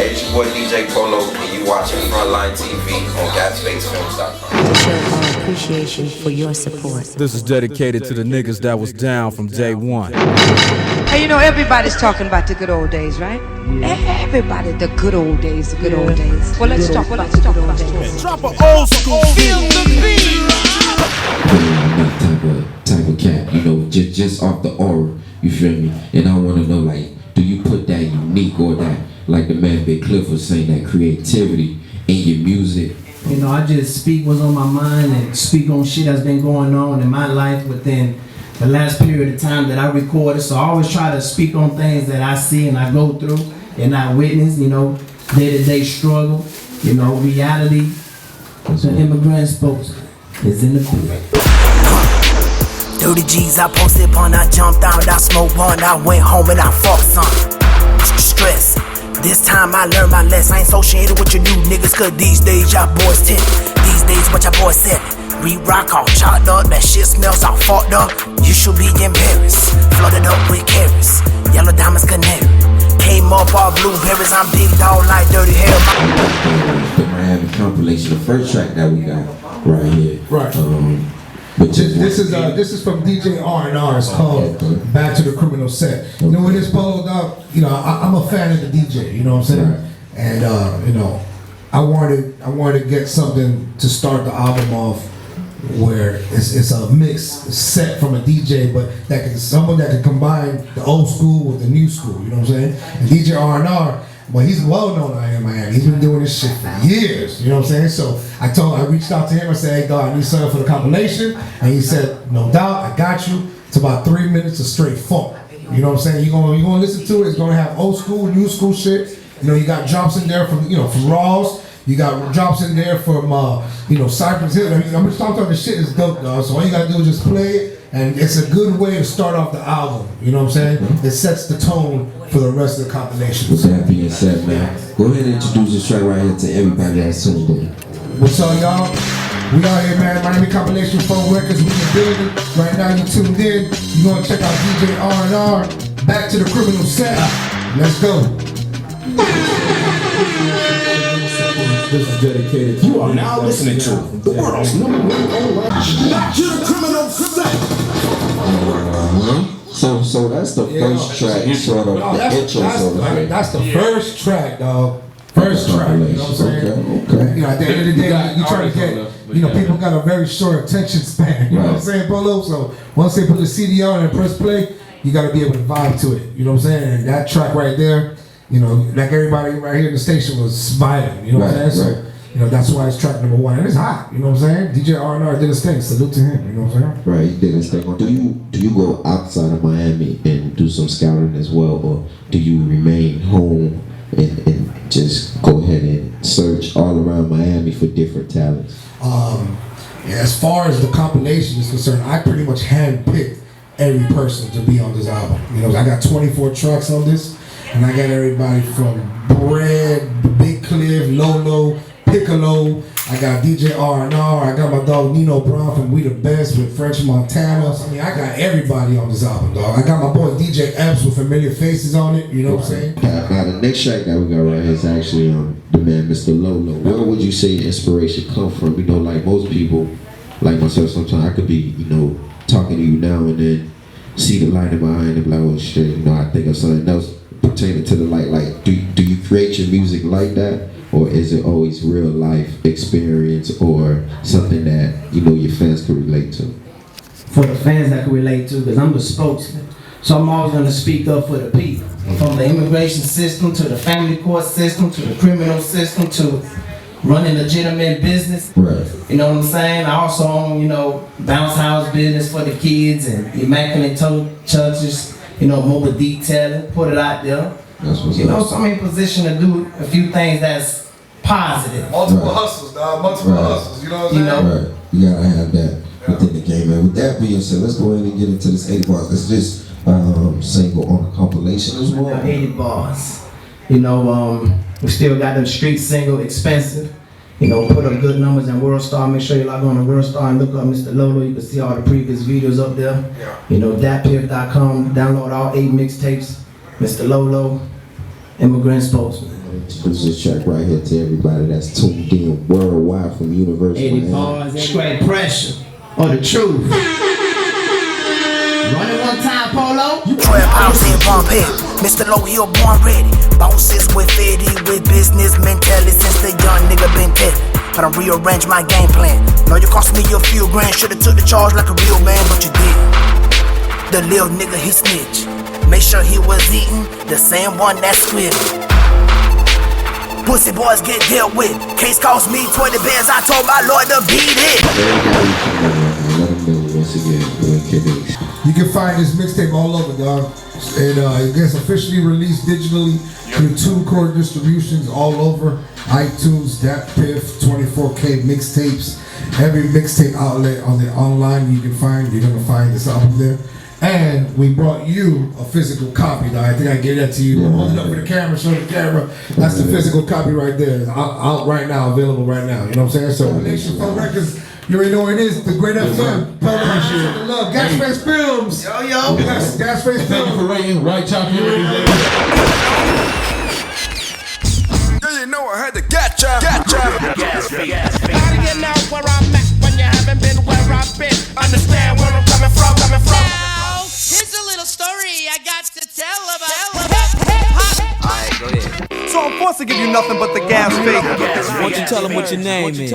Hey, it's your boy DJ Polo, and you watching Frontline TV on Gasfacefilms.com. To show our appreciation for your support. This is dedicated to the niggas that was down from day one. Hey, you know, everybody's talking about the good old days, right? Yeah. Everybody, the good old days, the good old days. Well, let's talk about the good old days. Drop an old school. Feel the beat. Type of cat, you know, just off the aura, you feel me? And I want to know, like, do you put that unique or that, like the man Big Cliff was saying, that creativity in your music? You know, I just speak what's on my mind and speak on shit that's been going on in my life within the last period of time that I recorded. So I always try to speak on things that I see and I go through and I witness, you know, day-to-day struggle, you know, reality. The immigrant spokesman is in the court. 30 G's I posted upon, I jumped out, I smoked one, I went home and I fought some. Stress. This time I learned my lesson. I ain't associated with your new niggas, cause these days y'all boys tip. These days what y'all boys said. Re-rock all chopped up, that shit smells all fucked up. You should be in Paris, flooded up with carrots, yellow diamonds canary. Came up all blueberries, I'm big dog like dirty hair. The Miami Compilation, the first track that we got right here. Right. But this is from DJ R&R. It's called Back to the Criminal Set. You know, when it's followed up, you know, I'm a fan of the DJ. You know what I'm saying? Right. And you know, I wanted to get something to start the album off where it's a mix set from a DJ, but someone that can combine the old school with the new school. You know what I'm saying? And DJ R&R. Well, he's well known out here in Miami. He's been doing this shit for years. You know what I'm saying? So I reached out to him and said, hey, dog, I need something for the compilation. And he said, no doubt, I got you. It's about 3 minutes of straight funk. You know what I'm saying? You're gonna listen to it. It's gonna have old school, new school shit. You know, you got drops in there from Rawls. You got drops in there from Cypress Hill. I mean, I'm just talking about the shit is dope, dog. So all you gotta do is just play it. And it's a good way to start off the album. You know what I'm saying? It sets the tone for the rest of the compilation. With that being said, man, go ahead and introduce this track right here to everybody that's tuned in. What's up, y'all? We out here, man. Miami Compilation Phone Records. We in the building. Right now, you tuned in. You gonna check out DJ R&R. Back to the Criminal Set. Let's go. This is dedicated. You are now listening to the world's number one online. Back to the Criminal Set. So that's the first track, sort of the intro. That's the first track, dog. First track. You know what I'm saying? Okay. You know, at the end of the day, you try to get. People got a very short attention span. You know what I'm saying, Polo? So once they put the CD on and press play, you got to be able to vibe to it. You know what I'm saying? And that track right there. You know, like everybody right here in the station was vibing, you know what I'm saying? So, you know, that's why it's track number one. And it's hot, you know what I'm saying? DJ R&R did his thing. Salute to him, you know what I'm saying? Right, he did his thing. Do you go outside of Miami and do some scouting as well, or do you remain home and just go ahead and search all around Miami for different talents? As far as the compilation is concerned, I pretty much handpicked every person to be on this album. You know, I got 24 tracks on this. And I got everybody from Bread, Big Cliff, Lolo, Piccolo. I got DJ R&R. I got my dog Nino Brown from We The Best with French Montana. I mean, I got everybody on this album, dog. I got my boy DJ Epps with Familiar Faces on it. You know what I'm saying? Now the next track that we got right here is actually the man Mr. Lolo. Where would you say inspiration come from? You know, like most people, like myself, sometimes I could be, talking to you now and then see the light in my eye and be like, oh shit, I think of something else pertaining to the light. Like, do you create your music like that, or is it always real life experience or something that your fans can relate to? For the fans that can relate to, because I'm the spokesman, so I'm always going to speak up for the people. From the immigration system to the family court system to the criminal system to running legitimate business. Right. You know what I'm saying? I also own, bounce house business for the kids and immaculate churches. Mobile detailing, put it out there. That's what's up. So I'm in position to do a few things that's positive. Multiple hustles, dog. Multiple hustles. You know what I'm saying? Right. You gotta have that within the game, man. With that being said, let's go ahead and get into this 80 bars. It's this single on the compilation as well. 80 bars. We still got them street single, Expensive. Put up good numbers in World Star. Make sure you log on to World Star and look up Mr. Lolo. You can see all the previous videos up there. DatPiff.com. Download all 8 mixtapes. Mr. Lolo, Immigrant Spokesman. Introduce this track right here to everybody that's tuned in worldwide from Universal. 80 bars, straight pressure, or the truth. Run it one time, Polo. Trap house in Pompeii, Mr. Low, he born ready. Bosses with 50, with business mentality since the young nigga been dead. But I rearrange my game plan. Know you cost me a few grand, should've took the charge like a real man, but you didn't. The little nigga, he snitch. Make sure he was eating the same one that squid. Pussy boys get dealt with. Case cost me 20 bands, I told my lord to beat it. You can find this mixtape all over, dog. And it gets officially released digitally through TuneCore distributions all over. iTunes, DatPiff, 24K mixtapes. Every mixtape outlet on the online you're gonna find this album there. And we brought you a physical copy, dog. I think I gave that to you. Hold it up for the camera, show the camera. That's the physical copy right there. It's out right now, available right now. You know what I'm saying? So Nation Phone Records, you already know what it is. The Great FM. Appreciate the love. Gasfacefilms. Yo. Yes, Gasfacefilms. Thank you for rating. Right, chocolate. You know I had to get ya. How do you know where I'm at when you haven't been where I've been? Understand where I'm coming from. Now, here's a little story I got to tell about. Alright, go ahead. So I'm forced to give you nothing but the gas fake. Why don't you tell them what your name is?